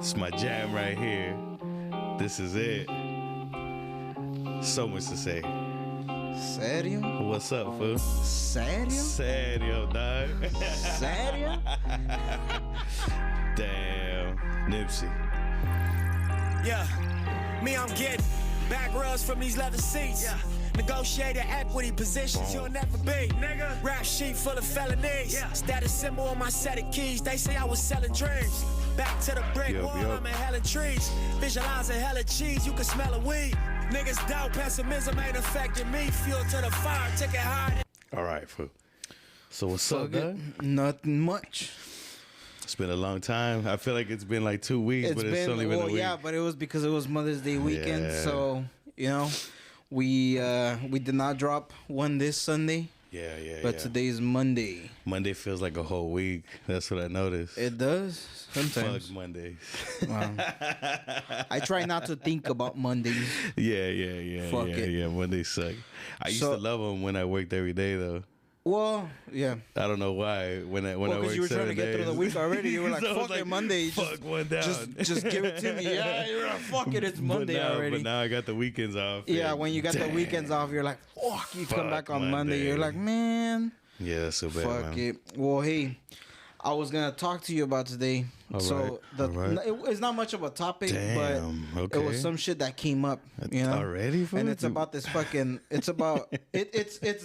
It's my jam right here. This is it. So much to say. Sério? What's up, fool? Sério? Serio, dog. Sério? Damn. Nipsey. Yeah, me, I'm getting back rubs from these leather seats. Yeah. Negotiated equity positions you'll never be. Nigga. Rap sheet full of felonies. Yeah. Status symbol on my set of keys. They say I was selling dreams. Back to the brick wall, I'm in hella trees. Visualizing hella cheese, you can smell a weed. Niggas doubt pessimism ain't affecting me. Fuel to the fire, take it high. All right, fool. So what's up, dog? Nothing much. It's been a long time. I feel like it's been like 2 weeks, but it's only been a week. Yeah, but it was because it was Mother's Day weekend. Yeah. So, you know, we did not drop one this Sunday. Yeah. But today's Monday. Monday feels like a whole week. That's what I noticed. It does sometimes. Fuck Mondays. Wow. I try not to think about Mondays. Yeah. Fuck it. Yeah, Mondays suck. I used to love them when I worked every day, though. Well, yeah. I don't know why. When I worked because you were trying to get through the week already. You were like, So I was fuck it, Monday. Fuck one down. Just give it to me. Yeah, you're like, fuck it, it's Monday already. But now I got the weekends off. Yeah, when you got the weekends off, you're like, fuck. You come back on Monday. You're like, man. Yeah, that's so bad, fuck man. it. Well, hey, I was going to talk to you about today. It's not much of a topic, but it was some shit that came up, you know. Already? And it's about this fucking, it's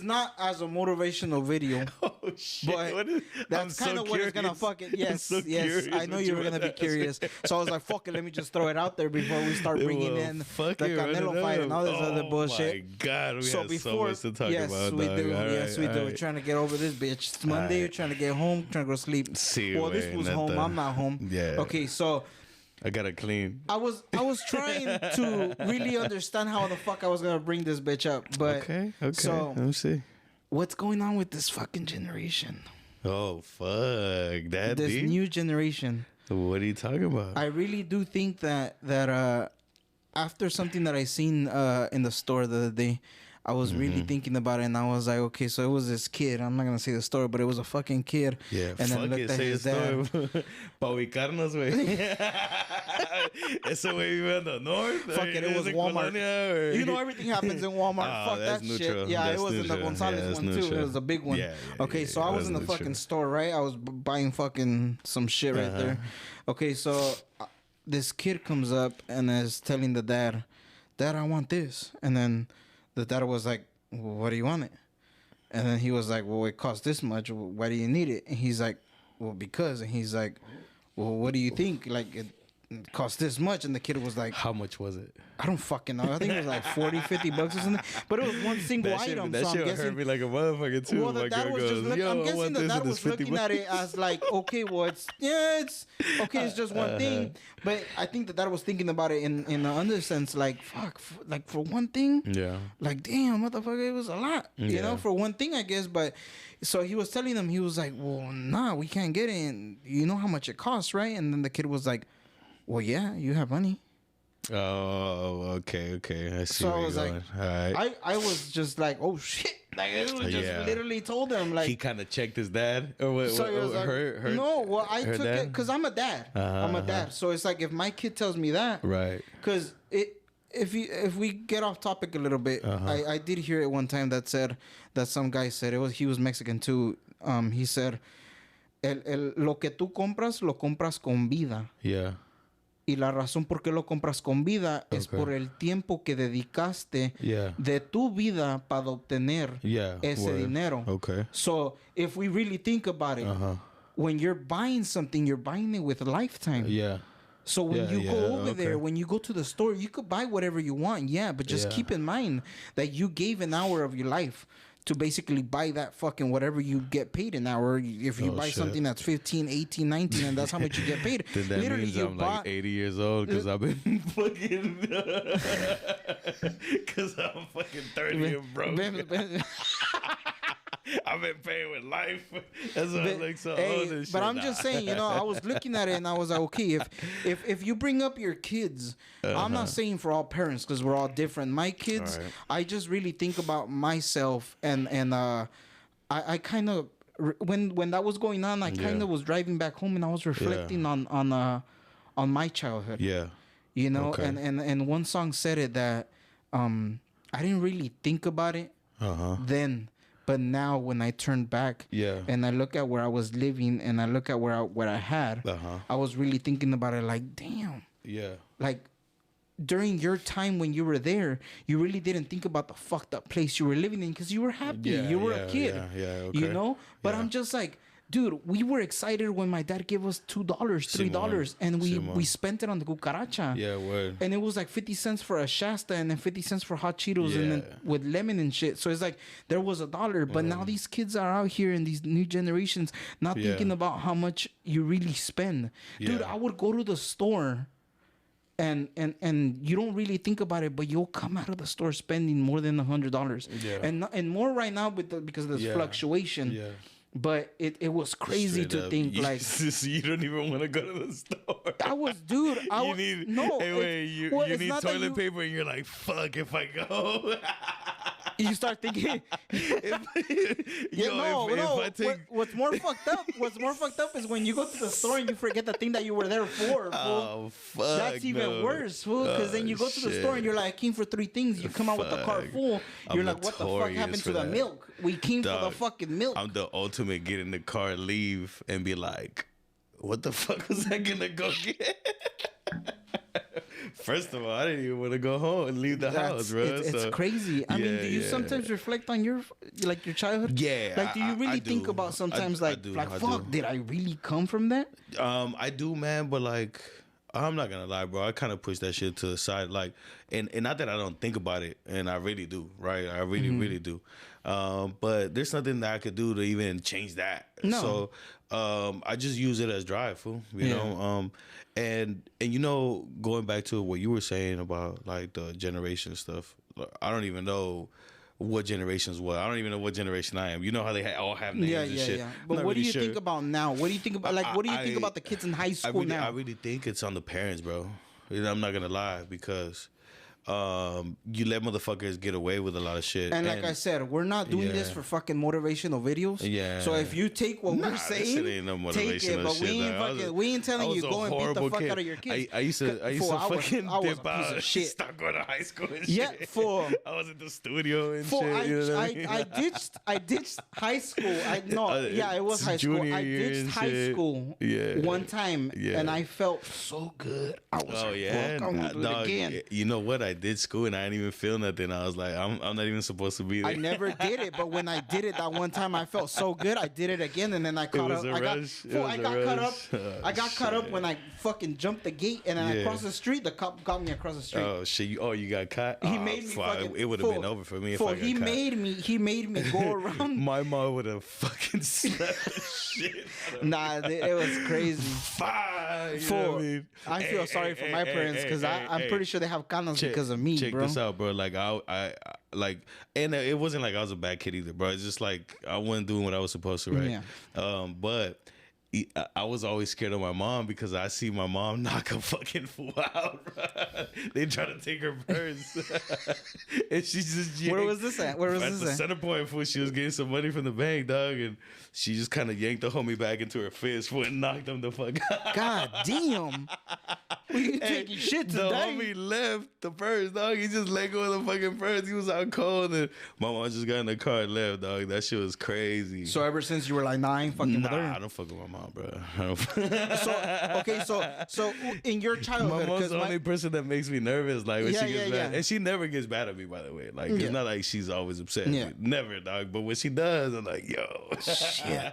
not as a motivational video. Oh, shit. But that's kind of what it's going to fucking, yes, I know you were going to be curious. So I was like, fuck it, let me just throw it out there before we start bringing in the Canelo fight and all this other bullshit. Oh, my God. We have so much to talk about, we dog. do. Yes, we do. We're trying to get over this bitch. It's Monday. We're trying to get home, trying to go to sleep. Well, this was home. I'm not home. Yeah. Okay, so I gotta clean. I was trying to really understand how the fuck I was gonna bring this bitch up, but okay. So let me see. What's going on with this fucking generation? Oh fuck, that this deep? new generation. What are you talking about? I really do think that after something that I seen in the store the other day, I was really thinking about it, and I was like, okay, so it was this kid. I'm not gonna say the story, but it was a fucking kid. Yeah, and then looked at his dad. Pa ubicarnos, güey. Ese güey vive in the north. Fuck it was Walmart. You know everything happens in Walmart. Fuck that shit. Yeah, it was in the Gonzalez one too. It was a big one. Okay, so I was in the fucking store, right? I was buying fucking some shit right there. Okay, so this kid comes up and is telling the dad, I want this. And then the dad was like, well, what do you want it? And then he was like, well, it costs this much. Why do you need it? And he's like, well, because. And he's like, well, what do you think? Like, it costs this much. And the kid was like, how much was it? I don't fucking know. I think it was like 40, 50 bucks or something. But it was one single item. That so shit I'm guessing, hurt me like a motherfucker too. Well, the dad was just looking. I'm guessing the dad was looking at it as like, okay, well, it's just one thing. But I think the dad was thinking about it in the other sense, like, fuck, like for one thing. Yeah. Like, damn, motherfucker, it was a lot. You know, for one thing, I guess. But so he was telling them, he was like, well, nah, we can't get it. And you know how much it costs, right? And then the kid was like, well, yeah, you have money. Oh, okay. I see. So I was like, all right. I was just like, oh shit, like it was just literally told him like he kind of checked his dad or what? So he was like, no, well I took it because I'm a dad. I'm a dad, so it's like if my kid tells me that, right? Because if we get off topic a little bit, I did hear it one time that said that some guy said he was Mexican too. He said, lo que tú compras lo compras con vida. Yeah. Y la razón por qué lo compras con vida es por el tiempo que dedicaste de tu vida para obtener ese dinero. Okay. So, if we really think about it, when you're buying something, you're buying it with a lifetime. Yeah. So when you go over there, when you go to the store, you could buy whatever you want. Yeah, but just keep in mind that you gave an hour of your life to basically buy that fucking whatever you get paid an hour. If you buy something that's 15, 18, 19, and that's how much you get paid. Then that literally means I'm like 80 years old because I've been fucking... Because I'm fucking 30 and broke. I've been paying with life. That's why I look so old and shit. But I'm just saying, I was looking at it and I was like, okay, if you bring up your kids, I'm not saying for all parents because we're all different. My kids, I just really think about myself and I kind of when that was going on, I kind of was driving back home and I was reflecting on on my childhood. Yeah. You know, and one song said it that I didn't really think about it then, but now when I turn back and I look at where I was living and I look at what I had, I was really thinking about it like, damn. Yeah. Like during your time when you were there, you really didn't think about the fucked up place you were living in because you were happy. You were a kid. You know? But I'm just like, dude, we were excited when my dad gave us $2, $3, and we spent it on the cucaracha. Yeah, word. And it was like 50 cents for a Shasta and then 50 cents for hot Cheetos and then with lemon and shit. So it's like there was $1. But now these kids are out here in these new generations not thinking about how much you really spend. Dude, I would go to the store and you don't really think about it, but you'll come out of the store spending more than $100. And more right now because of this fluctuation. Yeah. But it was crazy Straight to up. think like you don't even want to go to the store. I was, dude. You need toilet paper, and you're like, fuck if I go. You start thinking. What's more fucked up is when you go to the store and you forget the thing that you were there for. Oh fuck! That's even worse, fool. Because then you go to the store and you're like, I came for 3 things. You come out with the cart full. You're like, what the fuck happened to the milk? We came for the fucking milk. I'm the ultimate get in the car, leave, and be like, what the fuck was I gonna go get? First of all, I didn't even want to go home and leave the house, bro. It's crazy. I mean, do you sometimes reflect on your childhood? Yeah. Like, do you really think about sometimes fuck, did I really come from that? I do, man, but like, I'm not gonna lie, bro. I kind of push that shit to the side, like, and not that I don't think about it, and I really do, right? I really, really do. But there's nothing that I could do to even change that. No. So I just use it as drive, fool. You know, and you know, going back to what you were saying about like the generation stuff, I don't even know what generations what. I don't even know what generation I am. You know how they all have names and shit. Yeah. But what do you think about now? What do you think about what do you think about the kids in high school now? I really think it's on the parents, bro. I'm not gonna lie, because you let motherfuckers get away with a lot of shit. And like I said, we're not doing this for fucking motivational videos. Yeah. So if you take what we're saying, this ain't no motivational take it. But shit, we ain't telling you go and beat the fuck out of your kids. I used to fucking dip out, stop going to high school and shit. Yeah, I was at the studio and shit. I ditched high school. It was high school. I ditched high school one time, and I felt so good. I was like, fuck, I'm gonna do it again. You know what? I did school and I didn't even feel nothing. I was like, I'm not even supposed to be there. I never did it, but when I did it that one time, I felt so good. I did it again, and then I caught up. I got caught up when I fucking jumped the gate, and then I crossed the street. The cop got me across the street. Oh shit! You got caught. He made me fucking. It would have been over for me if I got caught. He made me go around. My mom would have fucking slapped the shit. Nah, it was crazy. I feel sorry for my parents because I'm pretty sure they have canas because of me, check bro. This out, bro. Like I like, and it wasn't like I was a bad kid either, bro. It's just like I wasn't doing what I was supposed to, right? Yeah. But I was always scared of my mom because I see my mom knock a fucking fool out, bro. They try to take her purse, and she's just where was this at? At the Center Point, fool. She was getting some money from the bank, dog, and she just kind of yanked the homie back into her fist, fool, and knocked him the fuck out. God damn. We taking shit today. The homie left the purse, dog. He just let go of the fucking purse. He was out cold, and my mom just got in the car and left, dog. That shit was crazy. So ever since you were like 9, fucking with her? I don't fuck with my mom, bro. So in your childhood, my mom's the only person that makes me nervous. Like when she gets mad, and she never gets mad at me. By the way, like it's not like she's always upset. Yeah. Never, dog. But when she does, I'm like, yo, shit.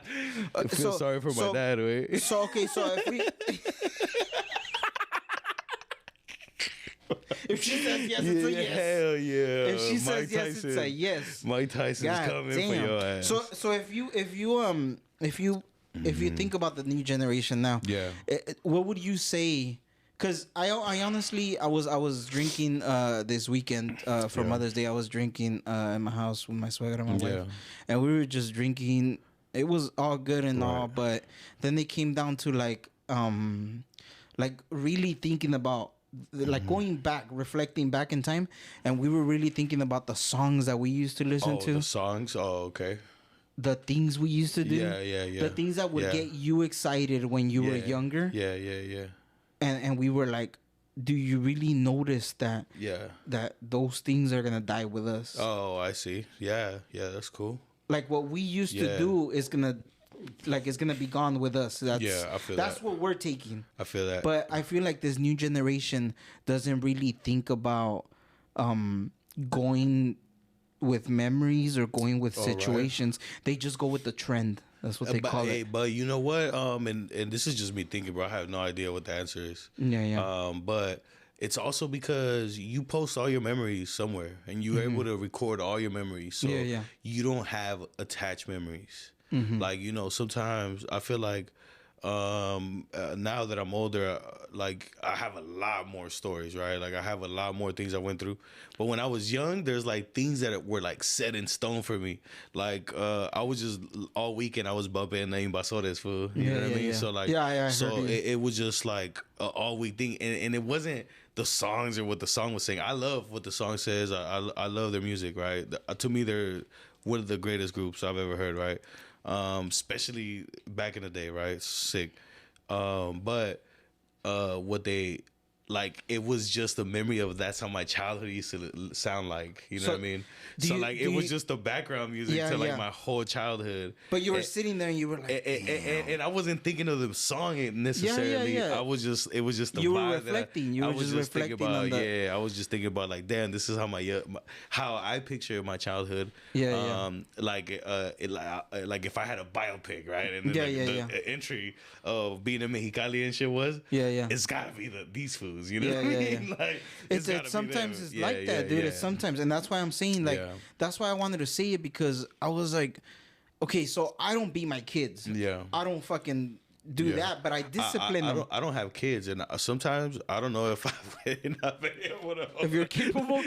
I feel sorry for my dad. Wait. So if we. If she says yes, it's a yes. Hell yeah. If she says yes, it's a yes. Mike Tyson's coming for your ass. So if you think about the new generation now, what would you say? Because I honestly I was drinking this weekend for Mother's Day. I was drinking in my house with my suegra and my wife, and we were just drinking. It was all good and all, but then they came down to like really thinking about. Like going back, reflecting back in time, and we were really thinking about the songs that we used to listen to. The songs? Oh, okay. The things we used to do. Yeah. The things that would get you excited when you were younger. Yeah. and we were like, do you really notice that? Yeah. That those things are gonna die with us? Oh, I see. Yeah, that's cool. Like what we used to do is gonna, like, it's gonna be gone with us. I feel that's what we're taking. I feel that. But I feel like this new generation doesn't really think about going with memories or going with situations. Right. They just go with the trend. That's what they call it. But you know what? And this is just me thinking, bro. I have no idea what the answer is. Yeah. But it's also because you post all your memories somewhere, and you're able to record all your memories. So you don't have attached memories. Like, you know, sometimes I feel like now that I'm older, like I have a lot more stories, right? Like I have a lot more things I went through. But when I was young, there's like things that were like set in stone for me. Like I was just all weekend I was bumping the Invasores, fool. You know what I mean? Yeah. So like, so it was just like an all week thing, and it wasn't the songs or what the song was saying. I love what the song says. I love their music, right? To me, they're one of the greatest groups I've ever heard, right? Especially back in the day, right? Sick. But what they like, it was just a memory of that's how my childhood used to sound like. You know what I mean? So like it was just the background music to like my whole childhood. But you were sitting there and you were like, and I wasn't thinking of the song necessarily. I was just, it was just the you vibe were reflecting. I was just thinking about. I was just thinking about like, damn, this is how how I picture my childhood. Like if I had a biopic, right? And then the entry of being in Mexicali and shit was, it's gotta be these foods, you know what I mean? Like, it's sometimes it's like that, dude. It's sometimes, and that's why I'm saying, like, that's why I wanted to say it, because I was like, okay, so I don't beat my kids. I don't fucking do that, but I discipline them. I don't have kids, and sometimes I don't know if I've been able to. If you're capable,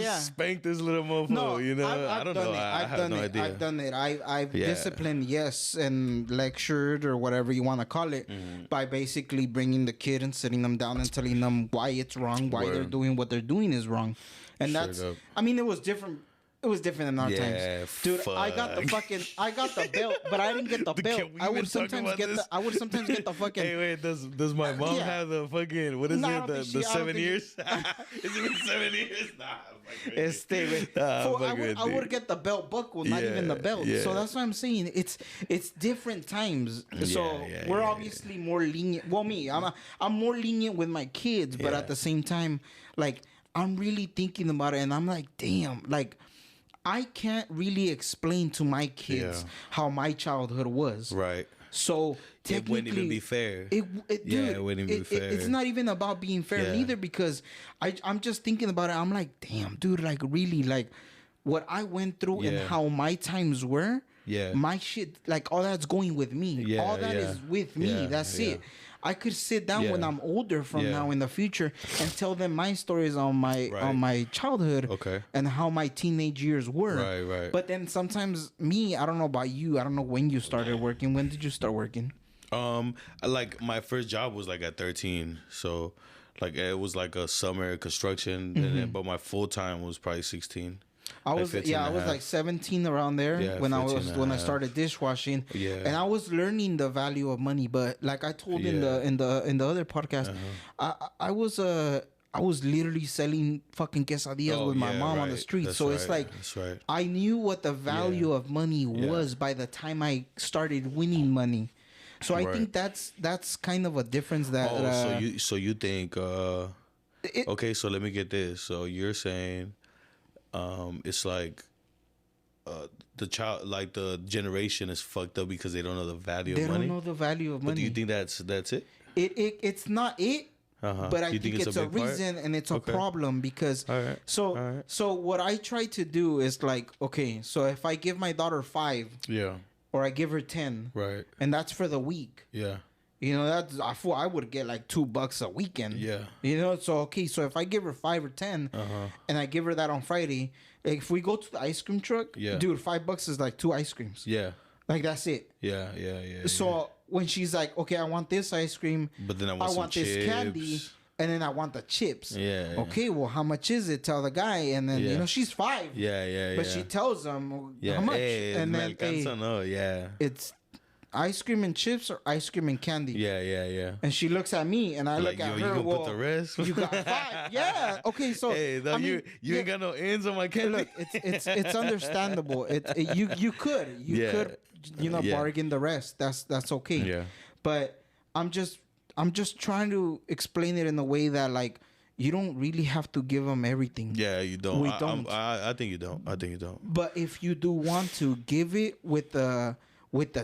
just spank this little mofo. No, you know, I don't know. I have no idea. I've done it. I've disciplined, yes, and lectured or whatever you want to call it, by basically bringing the kid and sitting them down and telling them why it's wrong, why they're doing what they're doing is wrong, and that's. I mean, it was different. It was different in our times, dude. I got the belt, but I didn't get the belt. I would sometimes get the fucking. Hey, wait, does my mom have the fucking? What is it? The 7 years? Is it been 7 years? I would get the belt buckle, not even the belt. So that's what I'm saying. It's different times. So we're obviously more lenient. Well, me, I'm more lenient with my kids, but at the same time, like I'm really thinking about it, and I'm like, damn, like. I can't really explain to my kids how my childhood was. Right. So technically, it wouldn't even be fair. It wouldn't even be fair. It's not even about being fair neither, because I'm just thinking about it. I'm like, damn, dude, like really, like what I went through and how my times were. My shit, like all that's going with me. All that is with me. That's it. I could sit down when I'm older from now in the future and tell them my stories on my childhood and how my teenage years were. Right. But then sometimes I don't know about you. I don't know when you started working. When did you start working? Like my first job was like at 13. So like it was like a summer construction, and then, but my full time was probably 16. I was I was like 17 around there when I started dishwashing, and I was learning the value of money. But like I told in the other podcast, I was literally selling fucking quesadillas with my mom on the street. So it's like I knew what the value of money was by the time I started winning money. So I think that's kind of a difference that. So you think? Okay, so let me get this. So you're saying. It's like the child, like the generation is fucked up because they don't know the value of money. They don't know the value of money. But do you think that's it? It's not it. But I think it's a reason and it's a problem because so what I try to do is like, okay, so if I give my daughter 5 or I give her 10 and that's for the week, you know, that's I would get like $2 a weekend. You know, so okay, so if I give her 5 or 10 and I give her that on Friday, like if we go to the ice cream truck, dude, $5 is like 2 ice creams. Like that's it. So when she's like, okay, I want this ice cream, but then I want this candy, and then I want the chips. Okay, well, how much is it? Tell the guy, and then you know she's 5. But she tells him how much, and then it's ice cream and chips or ice cream and candy? Yeah. And she looks at me, and I look at her. You gonna put the rest? You got 5. Yeah. Okay. So hey, no, you ain't got no ends on my candy. Look, it's understandable. You could bargain the rest. That's okay. Yeah. But I'm just trying to explain it in a way that like you don't really have to give them everything. Yeah, you don't. We don't. I think you don't. But if you do want to, give it with the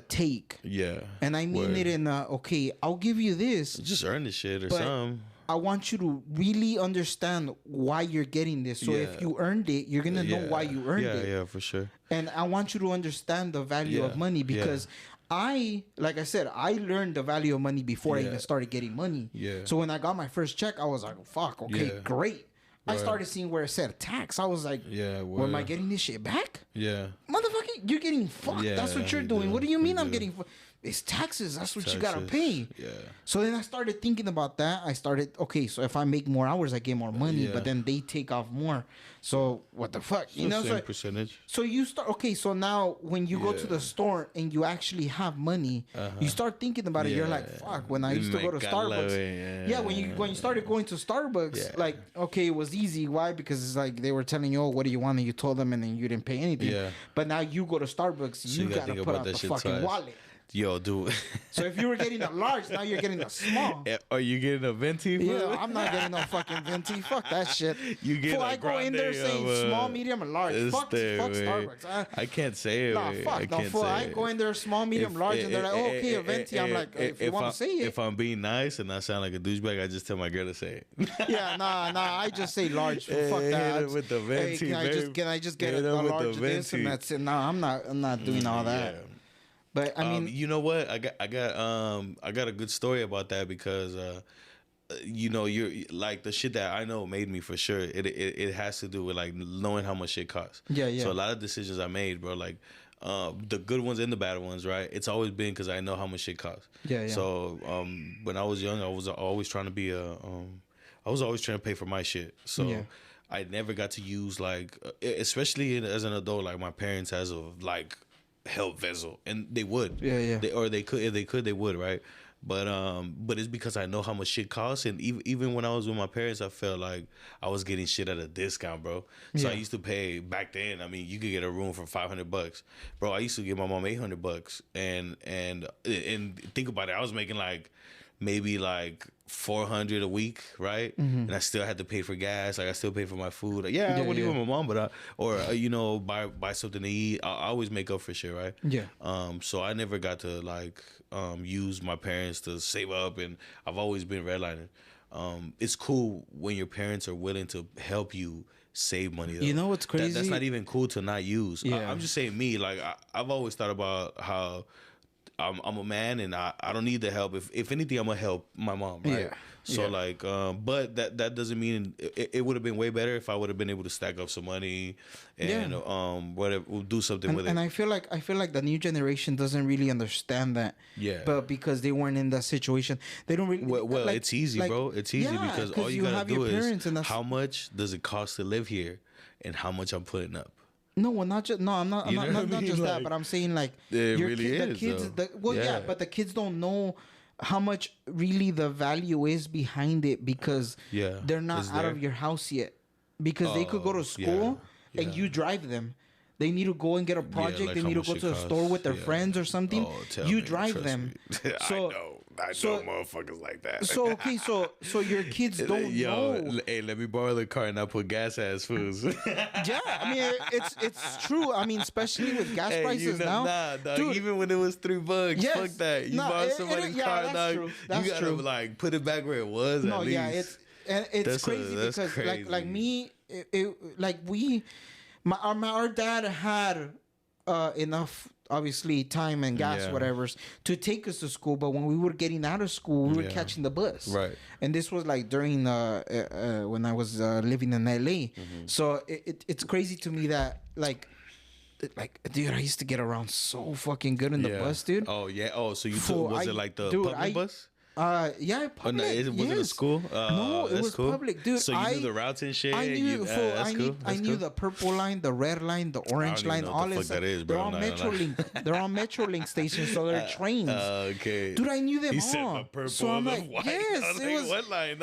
take. Yeah. And I mean it in okay, I'll give you this. Just earn the shit or something. I want you to really understand why you're getting this. So if you earned it, you're going to know why you earned it. Yeah, for sure. And I want you to understand the value of money because like I said, I learned the value of money before I even started getting money. Yeah. So when I got my first check, I was like, fuck, okay, great. I started seeing where it said tax. I was like, well, am I getting this shit back? Yeah. Motherfucker, you're getting fucked. That's what you're doing. What do you mean I'm getting fucked? It's taxes. That's what you gotta pay. Yeah. So then I started thinking about that. I started, okay, so if I make more hours, I get more money, but then they take off more. So what the fuck? You know, same percentage. So you start, okay, so now when you go to the store and you actually have money, you start thinking about it. You're like, fuck, when I used to go to Starbucks. When you started going to Starbucks, like, okay, it was easy. Why? Because it's like they were telling you, oh, what do you want? And you told them and then you didn't pay anything. Yeah. But now you go to Starbucks, so you gotta put out the fucking wallet. Yo, dude. So if you were getting a large, now you're getting a small. Are you getting a venti? Yeah, I'm not getting no fucking venti. Fuck that shit. You get I go in there saying small, medium, and large. Fuck Starbucks. I can't say it. Nah, fuck. I go in there small, medium, large, and they're like, oh, okay, a venti. I'm like, if you want to say it. If I'm being nice and I sound like a douchebag, I just tell my girl to say it. Yeah, nah. I just say large. Fuck that. With the venti, can I just get a large of this and that's it? Nah, I'm not doing all that. But I mean, you know what? I got a good story about that because you're like the shit that I know made me for sure. It has to do with like knowing how much shit costs. Yeah. So a lot of decisions I made, bro, like the good ones and the bad ones, right? It's always been because I know how much shit costs. Yeah. So when I was young, I was always trying to be I was always trying to pay for my shit. So I never got to use like, especially as an adult, like my parents has a like help vessel, and they would, they could, they would, right? But it's because I know how much shit costs, and even when I was with my parents, I felt like I was getting shit at a discount, bro. So I used to pay back then. I mean, you could get a room for $500, bro. I used to give my mom $800, and think about it, I was making like maybe like $400 a week, right? And I still had to pay for gas. Like I still pay for my food. Like, I wouldn't even my mom, but buy something to eat. I always make up for shit, right? Yeah. So I never got to like use my parents to save up, and I've always been redlining. It's cool when your parents are willing to help you save money, though. You know what's crazy? That's not even cool to not use. Yeah. I'm just saying me. Like I've always thought about how I'm a man and I don't need the help. If anything, I'm gonna help my mom, right? Yeah. So like, but that doesn't mean it would have been way better if I would have been able to stack up some money and whatever, we'll do something with it. And I feel like the new generation doesn't really understand that. Yeah. But because they weren't in that situation, they don't really. Well, like, it's easy, bro. It's easy because all you gotta do is how much does it cost to live here, and how much I'm putting up. No, well, not just I'm not just like, that, but I'm saying like it really is. The kids, but the kids don't know how much really the value is behind it because they're not out of your house yet. Because they could go to school and you drive them. They need to go and get a project. Like they need to go to the store with their friends or something. You drive them. So I know motherfuckers like that. So okay, so your kids don't know. Hey, let me borrow the car and I put gas ass foods. Yeah, I mean it's true. I mean, especially with gas prices now. Nah, dog, dude, even when it was $3, fuck that. You borrow somebody's car, dog. That's you gotta true. Like put it back where it was. No, at least. it's crazy because crazy. like me, our dad had enough. Obviously, time and gas, whatever, to take us to school. But when we were getting out of school, we were catching the bus. Right. And this was like during when I was living in LA. So it's crazy to me that like, dude, I used to get around so fucking good in the bus, dude. Oh yeah. Oh, so you took, was it like the public bus? Yeah, public. Was it a school? No, it was cool. Public, dude. So you knew the routes and shit. I knew. I knew the purple line, the red line, the orange line. All this. They're on Metrolink. They're on Metrolink stations, so they're trains. Okay. Dude, I knew them all. Said the purple, so I'm like, white. yes, it was. What line?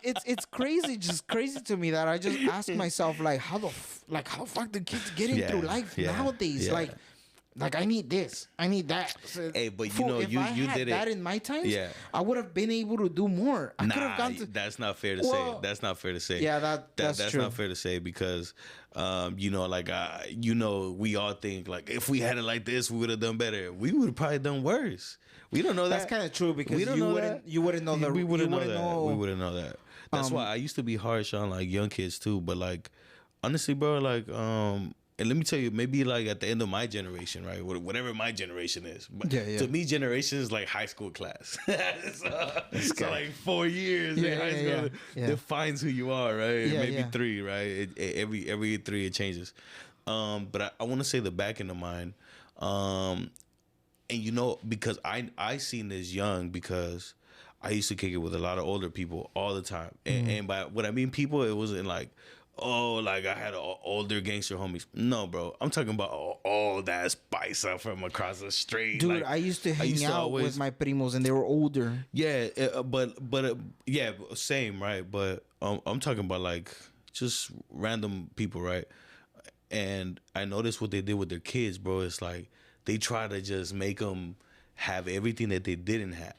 It's crazy, just crazy to me that I just ask myself like, how the fuck do kids getting through life nowadays? Yeah. Like I need this, I need that. So, hey, but you know, you did that it in my times. I would have been able to do more. I could have gone to. That's not fair to say. That's not fair to say. Yeah, that's true. Not fair to say because, you know, like you know, we all think like if we had it like this, we would have done better. We would have probably done worse. We don't know that. That's kind of true because you wouldn't know that. We wouldn't know that. We wouldn't know that. That's why I used to be harsh on like young kids too. But like honestly, bro, like and let me tell you, maybe like at the end of my generation, right? Whatever my generation is. But to me, generation is like high school class. so like 4 years in high school defines who you are, right? Maybe 3, right? Every 3 it changes. But I want to say the back end of mine. And you know, because I seen this young because I used to kick it with a lot of older people all the time. And by what I mean people, it wasn't like, oh, like I had older gangster homies. No, bro. I'm talking about all that spice up from across the street. Dude, like, I used to hang out with my primos and they were older. Yeah, but yeah, same, right? But I'm talking about like just random people, right? And I noticed what they did with their kids, bro. It's like they try to just make them have everything that they didn't have.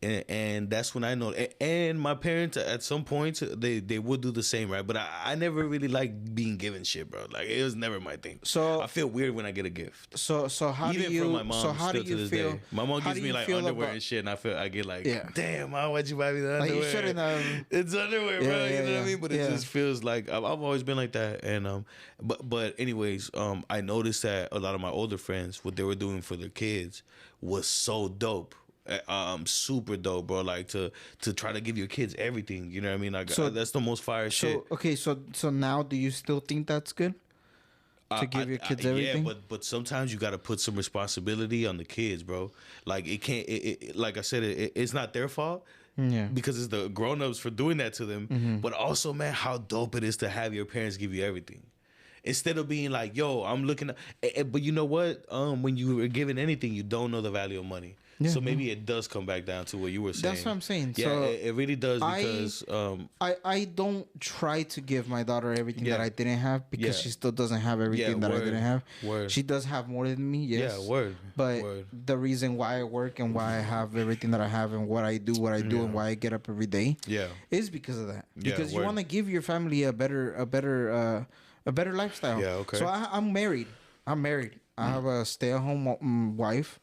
And that's when I know. And my parents, at some point, they would do the same, right? But I never really liked being given shit, bro. Like it was never my thing. So I feel weird when I get a gift. So how even do you? From my mom, so how still do you to this feel? Day. My mom gives me like underwear and shit, and I get like, damn, Mom, why'd you buy me the underwear? Like you shouldn't have. It's underwear, bro. You know what I mean? But it just feels like I've always been like that. And but anyways, I noticed that a lot of my older friends, what they were doing for their kids was so dope. Super dope, bro. Like to try to give your kids everything. You know what I mean? Like that's the most fire shit. Okay, so now do you still think that's good? To give your kids everything? Yeah, but sometimes you got to put some responsibility on the kids, bro. Like it can't. Like I said, it's not their fault. Yeah. Because it's the grown-ups for doing that to them. Mm-hmm. But also, man, how dope it is to have your parents give you everything. Instead of being like, yo, I'm looking at, but you know what? When you were given anything, you don't know the value of money. Yeah, so maybe it does come back down to what you were saying. That's what I'm saying. Yeah, so it really does because I don't try to give my daughter everything that I didn't have because she still doesn't have everything that I didn't have. Word. She does have more than me, yes. Yeah, word. But the reason why I work and why I have everything that I have and what I do and why I get up every day is because of that. Because you want to give your family a better lifestyle. Yeah, okay. So I'm married. I have a stay-at-home wife.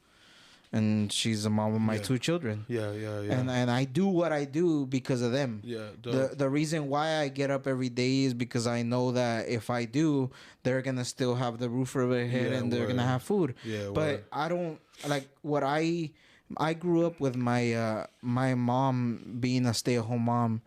And she's the mom of my 2 children. Yeah. And I do what I do because of them. Yeah. The reason why I get up every day is because I know that if I do, they're gonna still have the roof over their head and they're gonna have food. Yeah. But I don't like what I grew up with my my mom being a stay-at-home mom.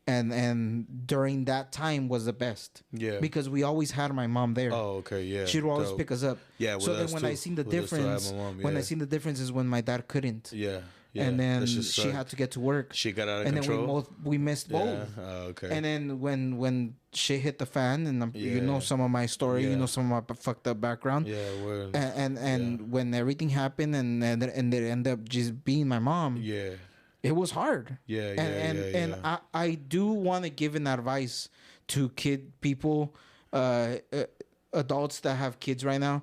And during that time was the best. Yeah. Because we always had my mom there. Oh, okay, yeah. She'd always pick us up. Yeah. So then when I seen the difference, when I seen the difference is when my dad couldn't. Yeah. And then she had to get to work. She got out of control. And then we missed both. Oh, okay. And then when shit hit the fan, and you know some of my story, you know some of my fucked up background. Yeah. Word. And when everything happened, and it ended up just being my mom. Yeah. It was hard. And I do want to give an advice to people, adults that have kids right now.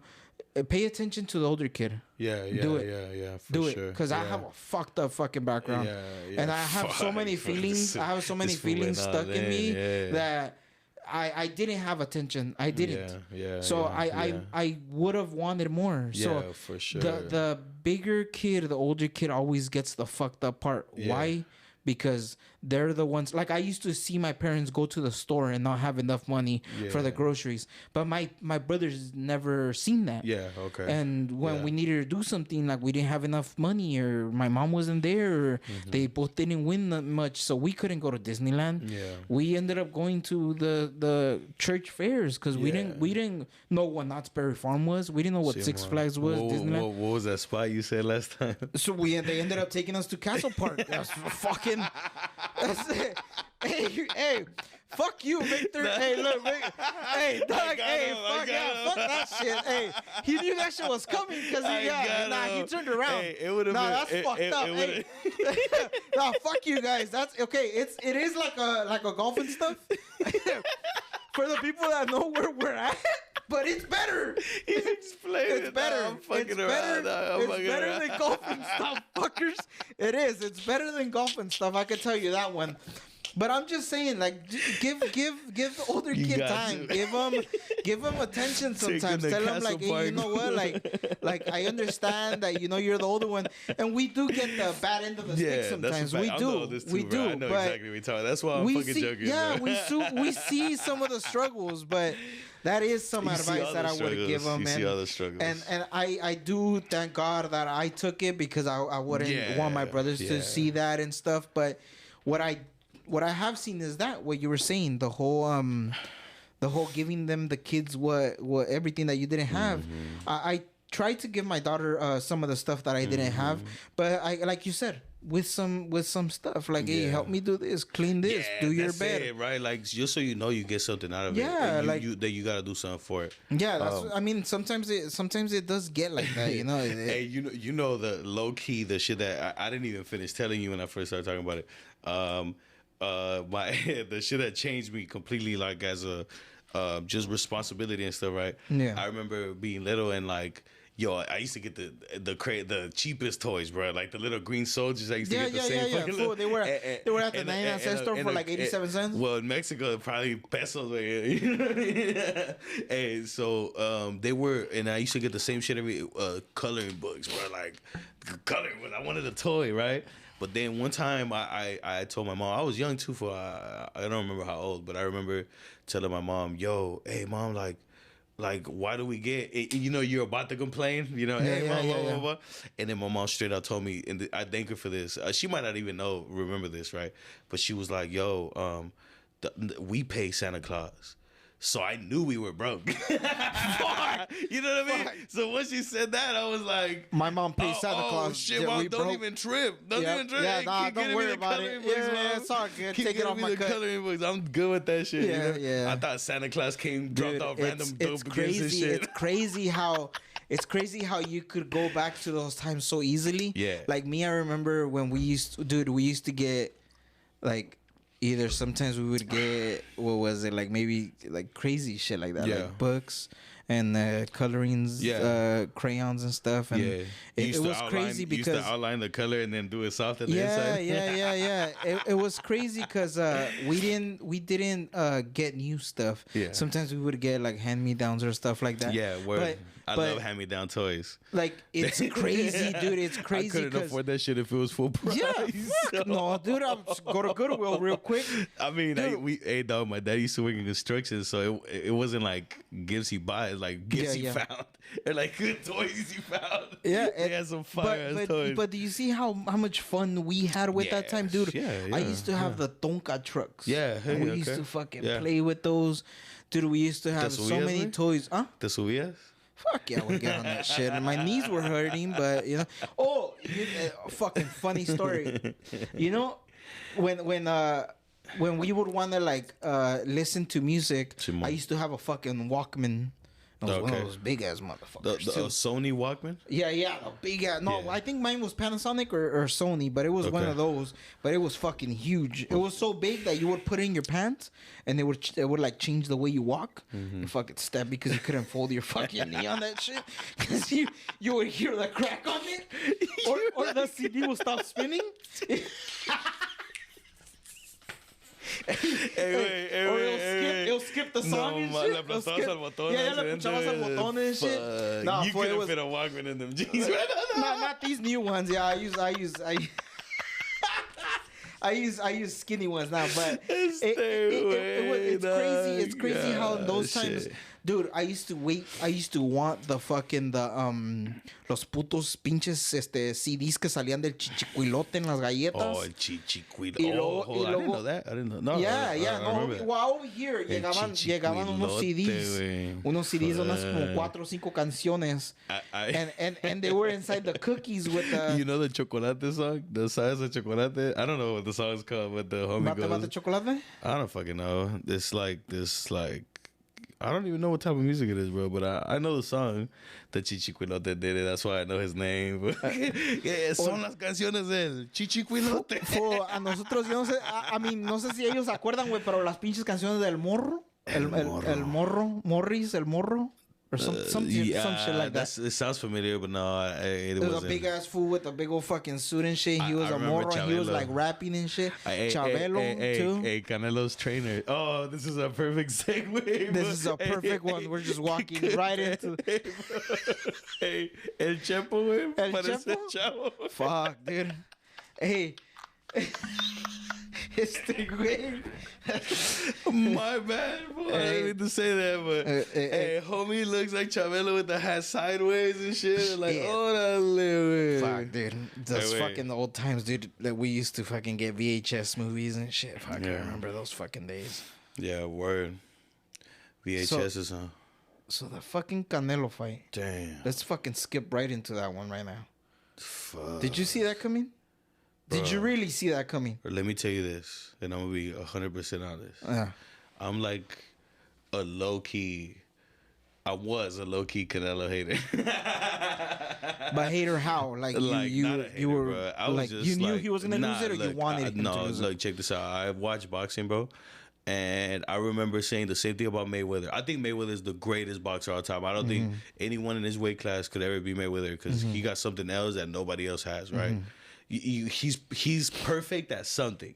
Pay attention to the older kid. Do it. Do it. Because I have a fucked up fucking background. And I have so many feelings. I have so many feelings stuck in me that I didn't have attention. I didn't. So I would have wanted more. So for sure. The bigger kid, the older kid always gets the fucked up part. Why? Because they're the ones. Like I used to see my parents go to the store and not have enough money for the groceries, but my brothers never seen that. Yeah, okay. And when we needed to do something, like we didn't have enough money, or my mom wasn't there, or they both didn't win that much, so we couldn't go to Disneyland. Yeah, we ended up going to the church fairs because we didn't know what Knott's Berry Farm was. We didn't know what Six Flags was. Disneyland. What was that spot you said last time? So they ended up taking us to Castle Park. That's fucking. That's it. Hey, fuck you, Victor. Hey, look, hey, dog. Hey, fuck that shit. Hey, he knew that shit was coming because he turned around. Hey, it would have been. That's fucked up. Hey, nah, fuck you guys. That's okay. It is like a golfing stuff. For the people that know where we're at. But it's better. He's explaining. It's better. I'm fucking around. It's better than golfing stuff, fuckers. It is. It's better than golfing stuff. I can tell you that one. But I'm just saying, like, give the older kid time. Give them attention sometimes. Tell them, like, hey, you know what, like I understand that you're the older one, and we do get the bad end of the stick sometimes. We do. I know exactly what you're talking. That's why I'm fucking joking. Yeah, we see some of the struggles, but. That is some advice that I would give them. You see all the struggles. And I do thank God that I took it because I wouldn't want my brothers to see that and stuff. But what I have seen is that what you were saying, the whole giving them the kids what everything that you didn't have. I tried to give my daughter some of the stuff that I didn't have, but I, like you said, with some stuff, like, hey, help me do this, clean this, do your bed, right? Like, just so you know, you get something out of it. Yeah, like that you gotta do something for it. Yeah, that's. I mean, sometimes it does get like that, Hey, you know the low key, the shit that I didn't even finish telling you when I first started talking about it. The shit that changed me completely, like as a just responsibility and stuff, right? Yeah, I remember being little and like. Yo, I used to get the cheapest toys, bro. Like the little green soldiers. I used to get the same fucking little. They were at the 99-cent store for like 87 cents. Well, in Mexico, probably pesos. And so they were, and I used to get the same shit every coloring books, bro. Like coloring books. I wanted a toy, right? But then one time I told my mom, I was young too. I don't remember how old, but I remember telling my mom, "Yo, hey mom, like, why do we get it? You're about to complain, hey, mom, blah, blah, blah. And then my mom straight out told me, and I thank her for this. She might not even remember this, right? But she was like, yo, we pay Santa Claus. So I knew we were broke. Fuck. You know what I mean? Fuck. So when she said that, I was like, my mom pays Santa Claus. Oh shit, mom, don't even trip. Don't even trip. Yeah, nah, don't worry about it. Yeah, it's all good. Take it off my cut. Coloring books. I'm good with that shit. Yeah. I thought Santa Claus dropped off random dope gifts and shit. It's crazy how you could go back to those times so easily. Yeah. Like me, I remember when we used to get like. Either sometimes we would get, what was it, like maybe like crazy shit like that, like books and colorings, crayons and stuff. And it was crazy because you used to outline the color and then do it soft at the inside. Yeah. It was crazy because we didn't get new stuff. Yeah. Sometimes we would get like hand-me-downs or stuff like that. Yeah, I love hand-me-down toys. Like, it's crazy, dude. It's crazy. I couldn't afford that shit if it was full price. Yeah, fuck no, dude. I'll go to Goodwill real quick. I mean, dog, my dad used to work in construction, so it wasn't like gifts he buys, like gifts he found. They're like good toys he found. Yeah, they had some fire toys. But do you see how much fun we had with that time, dude? Yeah. I used to have the Tonka trucks. Yeah, we used to fucking play with those. Dude, we used to have so many toys. Huh? The subidas? Fuck yeah, I would get on that shit. And my knees were hurting, but Oh, fucking funny story. When we would want to like listen to music, I used to have a fucking Walkman. It was one of those big ass motherfuckers. The Sony Walkman? Yeah, the big ass. No, I think mine was Panasonic or Sony, but it was one of those. But it was fucking huge. It was so big that you would put it in your pants, and it would like change the way you walk. You fucking step because you couldn't fold your fucking knee on that shit. Because you would hear the crack on it, or the CD will stop spinning. It'll skip the song and shit. Le aplastabas al botón. Yeah, le punchabas al botón and shit. No, you couldn't fit a Walkman in them jeans, right? Not these new ones. Yeah, I I use skinny ones now, but it's crazy. It's crazy how in those times, dude. I used to want the los putos pinches CDs que salían del chichicuilote en las galletas. Oh, el chichicuilote. I didn't know that. I didn't know. No, well, over here llegaban unos CDs, unas como 4 o 5 canciones, and they were inside the cookies with the. You know the chocolate song, the size of chocolate. I don't know what the song's called, but the homie goes. Mate chocolate? I don't fucking know. It's like I don't even know what type of music it is, bro. But I know the song. The Chichicuilote did it. That's why I know his name. Yeah, son las canciones del Chichicuilote. A nosotros, yo no sé. I mean, no sé si ellos se acuerdan, güey, pero las pinches canciones del morro. El morro. Morris, el morro. Or some shit like that. It sounds familiar, but no, it wasn't. Was a big ass fool with a big old fucking suit and shit. He was a morro. He was like rapping and shit. Chabelo too. Hey, Canelo's trainer. Oh, this is a perfect segue. This is a perfect one. We're just walking right into. Hey, El Chepo, güey. El Chepo. Fuck, dude. Hey. Güey. My bad, boy. I didn't mean to say that, but hey, homie looks like Chabelo with the hat sideways and shit. Like, órale, fuck, dude. Those fucking old times, dude, that we used to fucking get VHS movies and shit. Fuck, I remember those fucking days. Yeah, word. VHS's, huh? So the fucking Canelo fight. Damn. Let's fucking skip right into that one right now. Fuck. Did you see that coming? Did you really see that coming? Let me tell you this, and I'm going to be 100% honest. Yeah. I'm like I was a low-key Canelo hater. But hater how? Like you were, bro. I was like, just you knew he was going to lose it, or you wanted him to lose it? No, look, check this out. I watched boxing, bro. And I remember saying the same thing about Mayweather. I think Mayweather is the greatest boxer of all time. I don't think anyone in his weight class could ever be Mayweather because he got something else that nobody else has, right? He's perfect at something.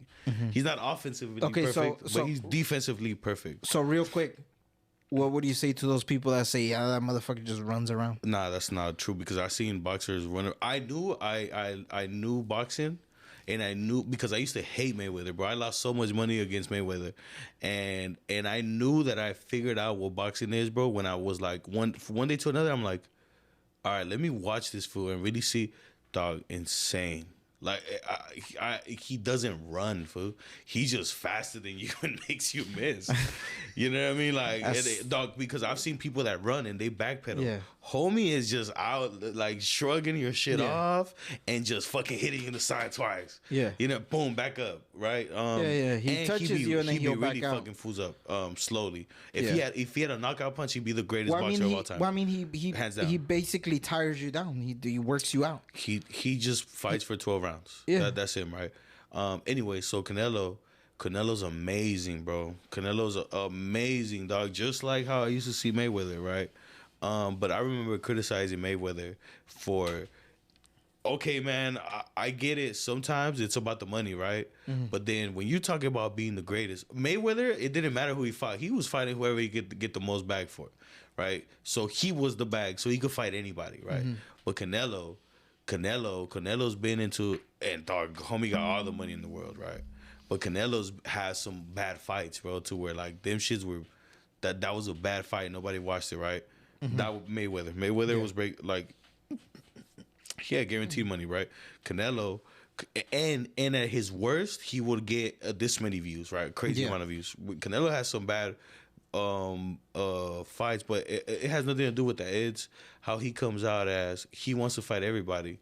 He's not offensively perfect, but he's defensively perfect. So real quick, what would you say to those people that say, "Yeah, that motherfucker just runs around"? Nah, that's not true because I've seen boxers run. I knew boxing, and I knew because I used to hate Mayweather, bro. I lost so much money against Mayweather, and I knew that I figured out what boxing is, bro. When I was like one day to another, I'm like, all right, let me watch this fool and really see, dog, insane. Like he doesn't run, fool. He's just faster than you and makes you miss. You know what I mean? Like, dog, because I've seen people that run and they backpedal. Yeah. Homie is just out, like, shrugging your shit off and just fucking hitting you in the side twice. Yeah. You know, boom, back up, right? He touches you and then he'll back out. He fucking fools up slowly. If he had a knockout punch, he'd be the greatest boxer of all time. Well, I mean, he basically tires you down. He works you out. He just fights for 12 rounds. Yeah. That's him, right? Anyway, so Canelo's amazing, bro. Canelo's amazing, dog. Just like how I used to see Mayweather, right? But I remember criticizing Mayweather for, okay, man, I get it. Sometimes it's about the money, right? But then when you talk about being the greatest, Mayweather, it didn't matter who he fought. He was fighting whoever he could get the most bag for, right? So he was the bag, so he could fight anybody, right? But Canelo's been into, and dog, homie got all the money in the world, right? But Canelo's has some bad fights, bro, to where like them shits were, that was a bad fight. Nobody watched it, right? That was Mayweather was like, he had guaranteed money, right? Canelo, and at his worst, he would get this many views, right? Crazy amount of views. Canelo has some bad fights, but it has nothing to do with that. It's how he comes out as he wants to fight everybody.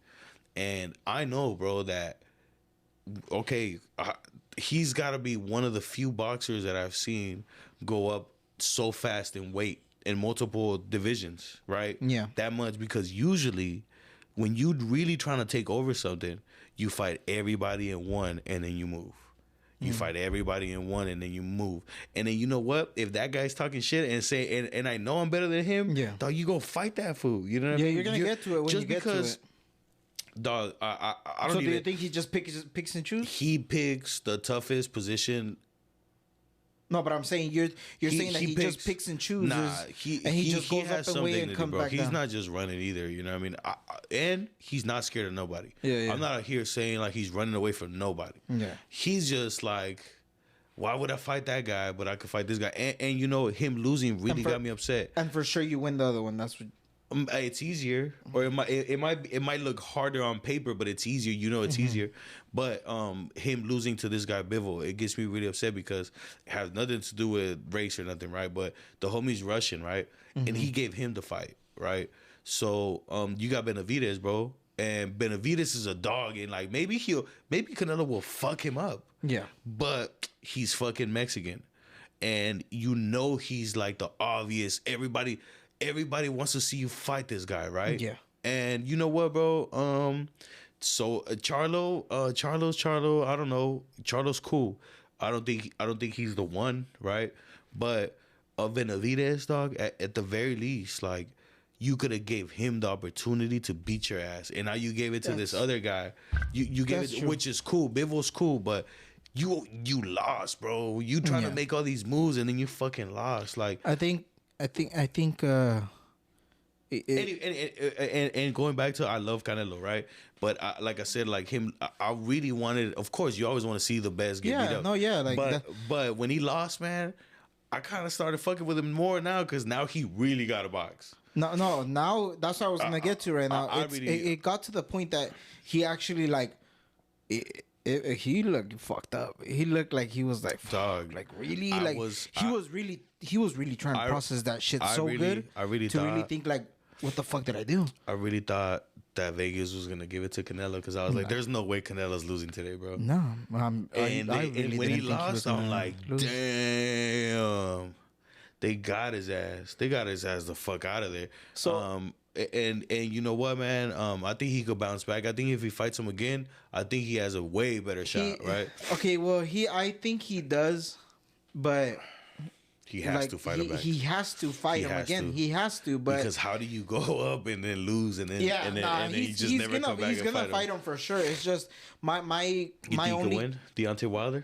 And I know, bro, that he's got to be one of the few boxers that I've seen go up so fast in weight in multiple divisions, right? Yeah. That much, because usually when you really trying to take over something, you fight everybody in one and then you move. You fight everybody in one and then you move. And then you know what? If that guy's talking shit and say, and I know I'm better than him, dog, you go fight that fool. You know what I mean? You're going to get to it when you get to it. Dog, I don't. So do you think he just picks and chooses? He picks the toughest position No, but I'm saying you're saying that he just picks and chooses. Nah, he just goes up and way and comes back He's down. not just running either. You know what I mean? And he's not scared of nobody. Yeah. I'm not out here saying like he's running away from nobody. Yeah. He's just like, why would I fight that guy? But I could fight this guy. And you know, him losing really got me upset. And for sure, you win the other one. That's what. It's easier, or it might look harder on paper, but it's easier. You know, it's easier. But him losing to this guy Bivol, it gets me really upset because it has nothing to do with race or nothing, right? But the homie's Russian, right? And he gave him the fight, right? So you got Benavidez, bro, and Benavidez is a dog, and like maybe Canelo will fuck him up, yeah. But he's fucking Mexican, and you know he's like the obvious Everybody wants to see you fight this guy, right? Yeah. And you know what, bro? So Charlo, I don't know. Charlo's cool. I don't think he's the one, right? But Benavidez, dog, at the very least, like you could have gave him the opportunity to beat your ass, and now you gave it to this other guy. You gave it, which is cool. Bivol's cool, but you lost, bro. You trying to make all these moves, and then you fucking lost. Like I think. And going back to I love Canelo, right? But like I said, like him, I really wanted. Of course, you always want to see the best get beat up. But when he lost, man, I kind of started fucking with him more now because now he really got a box. No. Now that's what I was gonna get to right now. It got to the point that he actually like. He looked fucked up. He looked like he was like, dog, like really, like he was really trying to process that shit good. I really think like, what the fuck did I do? I really thought that Vegas was gonna give it to Canelo because I was like, there's no way Canelo's losing today, bro. No, and when he lost, I'm like, damn, they got his ass. They got his ass the fuck out of there. So. And you know what, man? I think he could bounce back. I think if he fights him again, I think he has a way better shot, right? Okay, well, I think he does, but he has to fight him back. He has to fight him again. He has to, but because how do you go up and then lose and then you just never come back? He's gonna fight him for sure. It's just my only. Win? Deontay Wilder.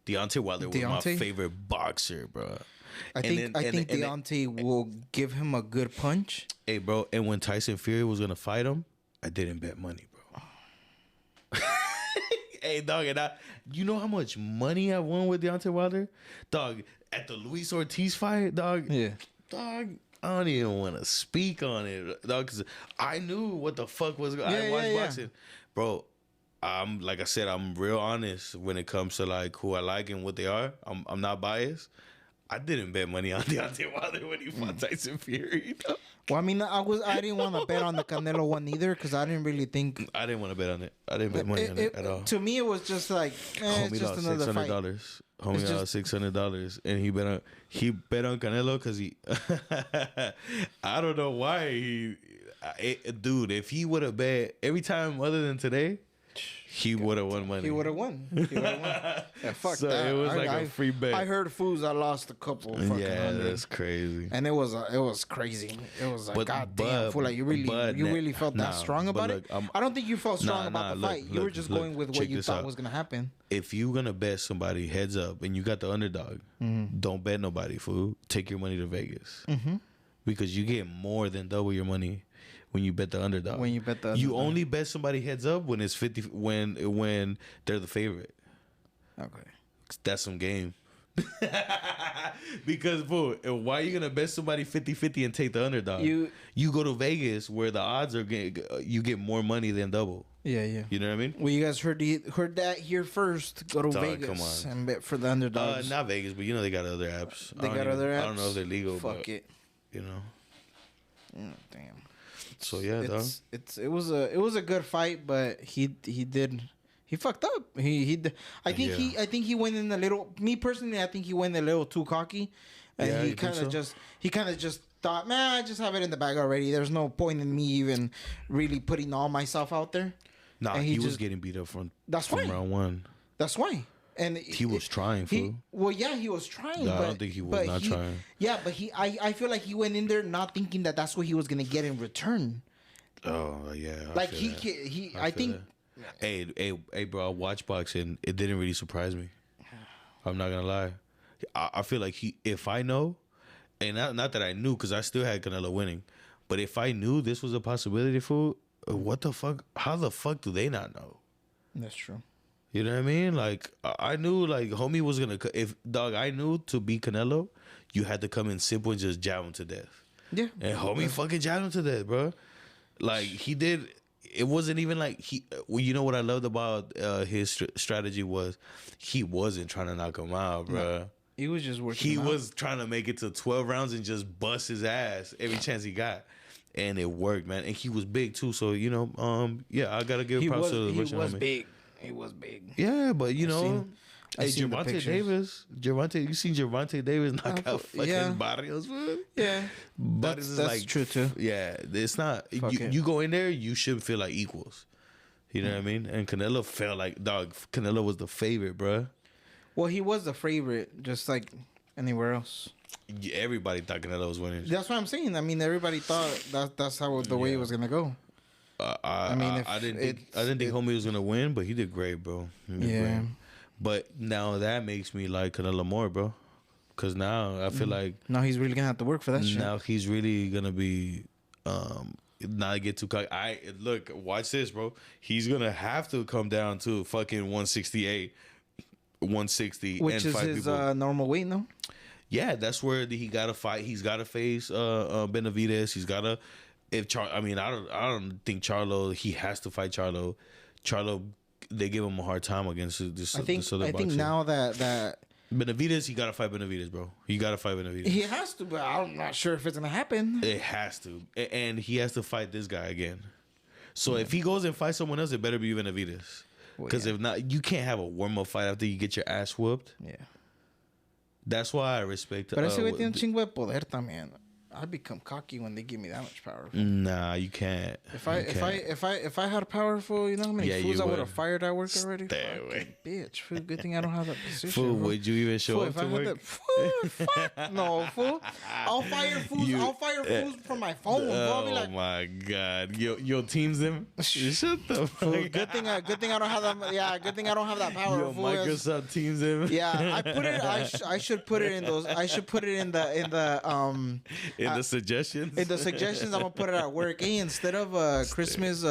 Deontay Wilder was my favorite boxer, bro. I think Deontay will give him a good punch. Hey, bro, and when Tyson Fury was gonna fight him, I didn't bet money, bro. Hey, dog, and you know how much money I won with Deontay Wilder, dog, at the Luis Ortiz fight, dog. Yeah, dog. I don't even want to speak on it, dog, because I knew what the fuck was going. I watched boxing, bro. Like I said, I'm real honest when it comes to like who I like and what they are. I'm not biased. I didn't bet money on Deontay Wilder when he fought Tyson Fury. You know? Well, I mean, I didn't want to bet on the Canelo one either because I didn't really think. I didn't want to bet on it. I didn't bet money on it at all. To me, it was just like, it's just another fight. Homie got $600, and he bet on Canelo because he. I don't know why dude. If he would have bet every time other than today. He would have won money. He would have won. Yeah, fuck so that. It was a free bet. I heard fools I lost a couple. $100. That's crazy. And it was crazy. It was like, goddamn, fool. Like you really felt that strong about it. I don't think you felt strong about the fight. You were just going with what you thought was gonna happen. If you're gonna bet somebody heads up and you got the underdog, don't bet nobody, fool. Take your money to Vegas because you get more than double your money. When you bet the underdog. You only bet somebody heads up when it's 50 when they're the favorite. Okay. That's some game. Because fool, why are you gonna bet somebody 50-50 and take the underdog? You go to Vegas where the odds are you get more money than double. Yeah. You know what I mean? Well, you guys heard that here first. Go to Vegas and bet for the underdogs. Not Vegas, but you know they got other apps. They got other apps. I don't know if they're legal. Fuck it. You know. Damn. So yeah, dog. It was a good fight, but he fucked up. I think he went in a little. Me personally, I think he went a little too cocky, and he kind of just thought, man, I just have it in the bag already. There's no point in me even really putting all myself out there. Nah, he was getting beat up from round one. That's why. And he was trying, fool. He was trying. No, I don't think he was not trying. Yeah, but I feel like he went in there not thinking that that's what he was gonna get in return. Oh yeah. I think. Hey, bro! I watch boxing. It didn't really surprise me. I'm not gonna lie. I feel like if I know, and not that I knew, because I still had Canelo winning, but if I knew this was a possibility, fool, what the fuck? How the fuck do they not know? That's true. You know what I mean? Like, I knew, like, homie was gonna. I knew to beat Canelo, you had to come in simple and just jab him to death. Yeah. And homie fucking jabbed him to death, bro. Like, he did. It wasn't even like you know what I loved about his strategy was he wasn't trying to knock him out, bro. No, he was just working. He was trying to make it to 12 rounds and just bust his ass every chance he got. And it worked, man. And he was big too, so I gotta give props to the He was big. He was big. Yeah, but Gervonta Davis. You seen Gervonta Davis knock out fucking Barrios, man? Yeah. That's like, true too. Yeah, it's not. You go in there, you should feel like equals. You know what I mean? And Canelo felt like, dog, Canelo was the favorite, bro. Well, he was the favorite, just like anywhere else. Yeah, everybody thought Canelo was winning. That's what I'm saying. I mean, everybody thought that's how the way it was gonna go. I didn't think homie was gonna win, but he did great, bro. Great. But now that makes me like Canelo more, bro. Because now I feel like now he's really gonna have to work for that shit. Now he's really gonna be not get too cocky. Watch this, bro. He's gonna have to come down to fucking 168, 160, which and is his normal weight, no? Yeah, that's where he gotta fight. He's gotta face Benavidez. He's gotta. I don't think Charlo. He has to fight Charlo. Charlo, they give him a hard time against this. I think now that Benavidez, he gotta fight Benavidez, bro. He gotta fight Benavidez. He has to, but I'm not sure if it's gonna happen. It has to, and he has to fight this guy again. So if he goes and fights someone else, it better be Benavidez. Because if not, you can't have a warm up fight after you get your ass whooped. Yeah. That's why I respect. Pero ese güey tiene un chingo de poder también. I become cocky when they give me that much power. Nah, you can't. If I had powerful, you know how many fools I would have fired at work already? Bitch, fool. Good thing I don't have that position. Fool, would you even show up to work? Fuck no, fool. I'll fire fools from my phone. Oh bro. My god, you'll teams them. Shut the fuck. Good thing I don't have that. Yeah, good thing I don't have that power. Yo, Microsoft teams them. Yeah, I should put it in those. I should put it in the In the suggestions? In the suggestions, I'm going to put it at work. Hey, instead of Christmas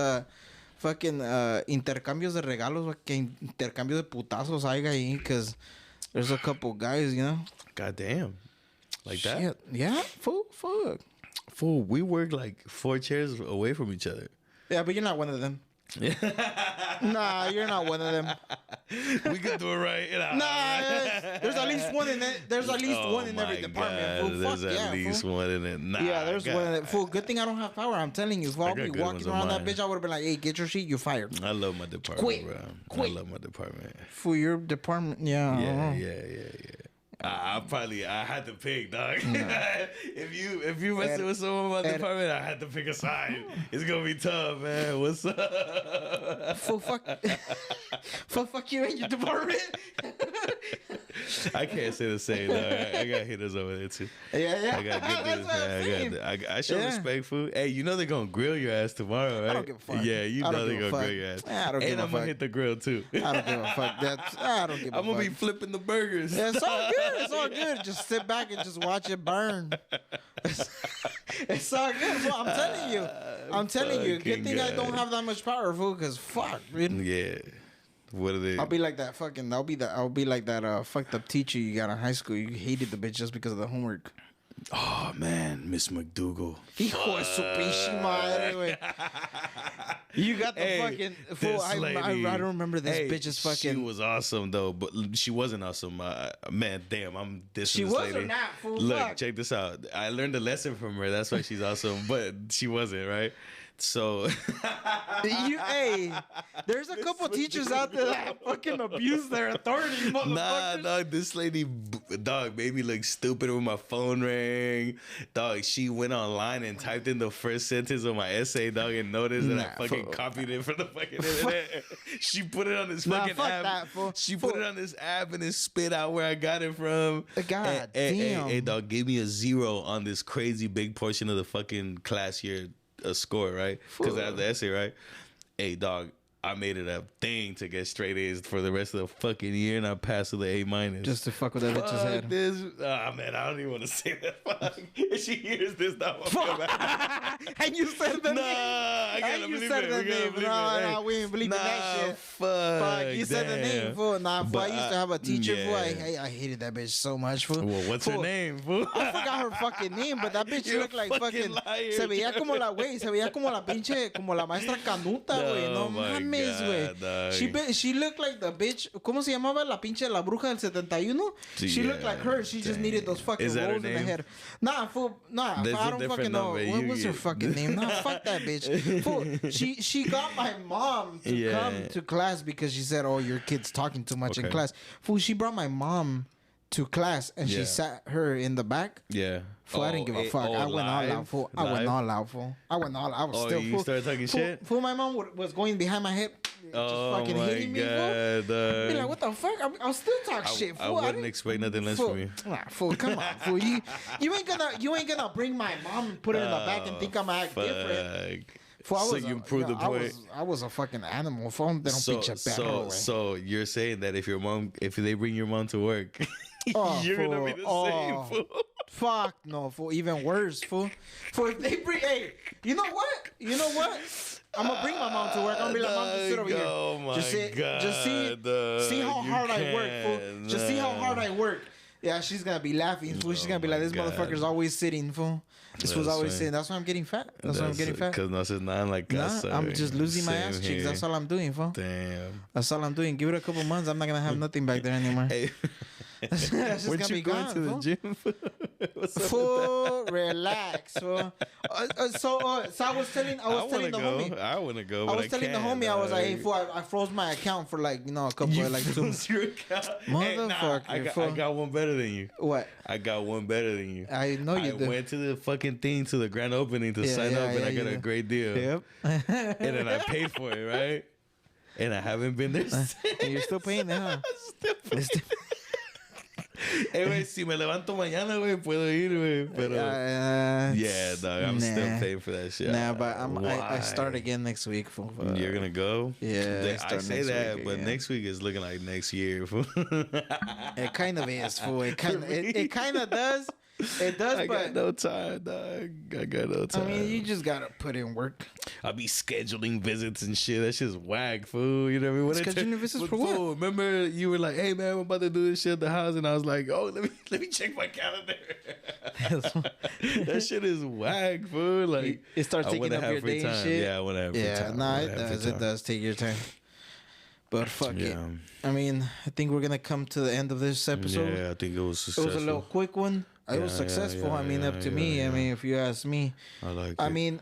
fucking intercambios de regalos, que intercambio de putazos hay ahí, because there's a couple guys, you know? Goddamn. Like that? Shit. Yeah, fuck. Fool, we work like 4 chairs away from each other. Yeah, but you're not one of them. Nah, you're not one of them. We could do it right. Nah, there's at least one in it. There's at least one in every department. There's at least one in it. Nah, yeah, there's one in it. Fool, good thing I don't have power. I'm telling you, if I'll be walking around that bitch, I would have been like, "Hey, get your seat. You're fired." I love my department, bro. I love my department. For your department, yeah. Yeah. I had to pick, dog. No. if you messing with someone in my department, I had to pick a side. It's gonna be tough, man. What's up? Fuck you and your department. I can't say the same, dog. I got hitters over there too. Yeah. I got good dudes, man. I show respect, food. Hey, you know they're gonna grill your ass tomorrow, right? I don't give a fuck. Yeah, you know they're gonna grill your ass. I don't give a fuck. I'm gonna hit the grill too. I don't give a fuck. I don't give a fuck. I'm gonna be flipping the burgers. Yeah, it's all good. It's all good. Just sit back and just watch it burn. It's all good. Well, I'm telling you. Good thing I don't have that much power, fool. Because fuck, man. Yeah. What are they? I'll be like that fucking. I'll be like that fucked up teacher you got in high school. You hated the bitch just because of the homework. Oh man, Miss McDougal. Hijo de su pinche madre, güey. You got the fucking fool. I don't remember this bitch's fucking. She was awesome though, but she wasn't awesome. Man, damn, I'm dissing she this lady. She wasn't that fool. Look, check this out. I learned a lesson from her. That's why she's awesome, but she wasn't, right? So, there's a couple teachers out there that fucking abuse their authority, motherfuckers. Nah, dog, this lady, made me look stupid when my phone rang. Dog, she went online and typed in the first sentence of my essay, dog, and noticed that I fucking copied it from the fucking internet. She put it on this fucking app. She put it on this app and it spit out where I got it from. God damn. Hey, dog, gave me a 0 on this crazy big portion of the fucking class year. A score, right? Because I have the essay, right? Hey, dog, I made it a thing to get straight A's for the rest of the fucking year, and I passed with the A-. Just to fuck with that bitch's head. Man, I don't even want to say that. Fuck. If she hears this, now and you said the name. I gotta believe it. No, we ain't believing that shit. Fuck, you said the name, fool. Nah, fool, I used to have a teacher, fool. I hated that bitch so much, fool. Well, what's her name, fool? I forgot her fucking name, but that bitch looked like fucking liar, se veía como la pinche, como la maestra Canuta, güey. No mames, güey. She looked like the bitch. ¿Cómo se llamaba la pinche la bruja del 71? She looked like her. She just needed those fucking rolls in the head. Nah, fool. Nah, I don't fucking know. What was her fucking name? Nah, fuck that bitch. Fool. She got my mom to come to class because she said, "Oh, your kid's talking too much in class." Fool. She brought my mom to class and she sat her in the back. Yeah. Fool, I didn't give a fuck. I went all out, fool. I went all out, fool. I was still, you started talking shit? Fool, my mom was going behind my head, just fucking hitting me, fool. Be like, what the fuck? I'll still talk shit, fool. I wouldn't expect nothing less from you. Nah, fool, come on, fool. You ain't gonna bring my mom and put her in the back and think I'm gonna act different. Fool, so you proved the point. I was a fucking animal, fool. They don't pitch a bad So you're saying that if they bring your mom to work, you're gonna be the same, fool. Fuck no, fool. Even worse, fool. If they bring, hey, you know what? I'm gonna bring my mom to work. I'm gonna be like, Mom, just sit over here. Oh my God. Just see how hard I work, fool. Just see how hard I work. Yeah, she's gonna be laughing, fool. She's gonna be like, this motherfucker's always sitting, fool. This was always sitting. That's why I'm getting fat. That's why I'm getting fat. Because no haces nada like casa. I'm just losing my ass cheeks. That's all I'm doing, fool. Damn. That's all I'm doing. Give it a couple months. I'm not gonna have nothing back there anymore. Hey. That's just Weren't gonna you be going gone, to the fool. gym? Fool, relax, fool. So I was telling the homie. I want to go. I was telling the homie, I was like, hey, fool, I froze my account for like, a couple of like 2 months. Your account? Motherfucker, I got one better than you. What? I got one better than you. I know you did. I went to the fucking thing, to the grand opening to sign up, and I got a great deal. Yep. And then I paid for it, right? And I haven't been there since. And you're still paying now. Still paying. Güey, si me levanto mañana, güey, puedo ir, güey. Pero yeah, dog, I'm still paying for that shit. Nah, but I start again next week. Fool. You're gonna go? Yeah, I say that, but next week is looking like next year. Fool. It kind of is, fool. It kind of does. It does, I but got no time, dog. I got no time. I mean, you just gotta put in work. I'll be scheduling visits and shit. That shit's whack, fool. You know what I mean? Scheduling visits for what? Fool, remember you were like, "Hey man, I'm about to do this shit at the house," and I was like, "Oh, let me check my calendar." That shit is whack, fool. Like it starts taking up your day and shit. Yeah, I want to have free time. Nah, it does. It does take your time. But fuck it. I mean, I think we're gonna come to the end of this episode. Yeah, I think it was successful. It was a little quick one. It was successful. I mean, up to me. I mean, if you ask me. I like it. I mean,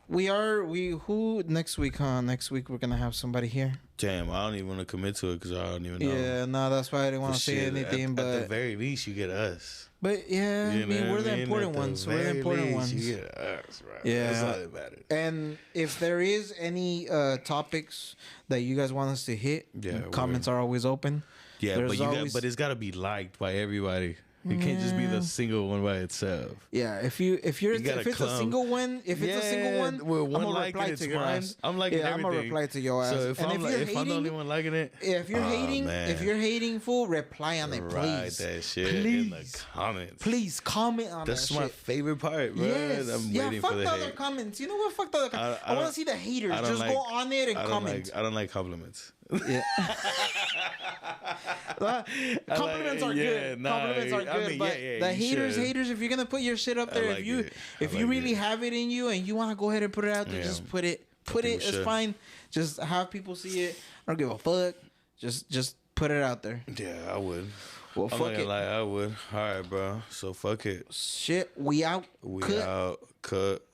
who next week, huh? Next week we're gonna have somebody here. Damn, I don't even want to commit to it because I don't even know. Yeah, no, that's why I didn't want to say anything. But at the very least, you get us. But yeah, I mean, we're the important ones. We're the important ones. You get us, right? Yeah, that's all that matters. And if there is any topics that you guys want us to hit, comments are always open. Yeah, but it's got to be liked by everybody. It can't just be the single one by itself. Yeah, if it's a single one, I'm gonna reply to your ass. I'm liking everything. I'm gonna reply to your ass. So if I'm the only one liking it, if you're hating, fool, reply on it, please. Write that shit in the comments. Please comment on that shit. That's my favorite part, bro. Yes. I'm waiting for the other comments. You know what? Fuck the other comments. I want to see the haters. Just go on it and comment. I don't like compliments. Yeah. Compliments are good. Compliments are good. But the haters, if you're gonna put your shit up there, if you really have it in you and you want to go ahead and put it out there, just put it. It's fine. Just have people see it. I don't give a fuck. Just put it out there. Yeah, I would. Well, fuck it. I would. All right, bro. So fuck it. Shit, we out. We out. Cut.